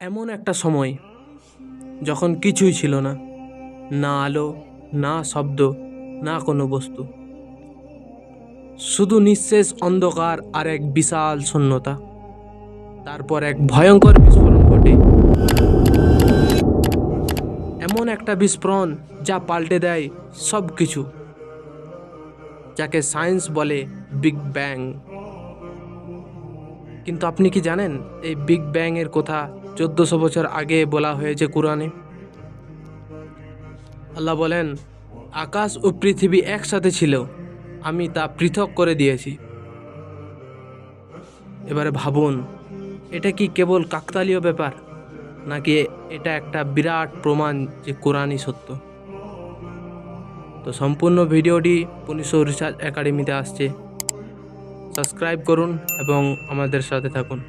এমন একটা সময় যখন কিছুই ছিল না, না আলো, না শব্দ, না কোনো বস্তু, শুধু নিঃশেষ অন্ধকার আর এক বিশাল শূন্যতা। তারপর এক ভয়ঙ্কর বিস্ফোরণ ঘটে, এমন একটা বিস্ফোরণ যা পাল্টে দেয় সব কিছু, যাকে সায়েন্স বলে বিগ ব্যাং। কিন্তু আপনি কি জানেন এই বিগ ব্যাং এর কথা 1400 বছর আগে বলা হয়েছে কোরআনে? আল্লাহ বলেন, আকাশ ও পৃথিবী একসাথে ছিল, আমি তা পৃথক করে দিয়েছি। এবারে ভাবুন, এটা কি কেবল কাকতালীয় ব্যাপার, নাকি এটা একটা বিরাট প্রমাণ যে কোরআনই সত্য? তো সম্পূর্ণ ভিডিওটি পুলিশো রিসার্চ একাডেমিতে আসছে। সাবস্ক্রাইব করুন এবং আমাদের সাথে থাকুন।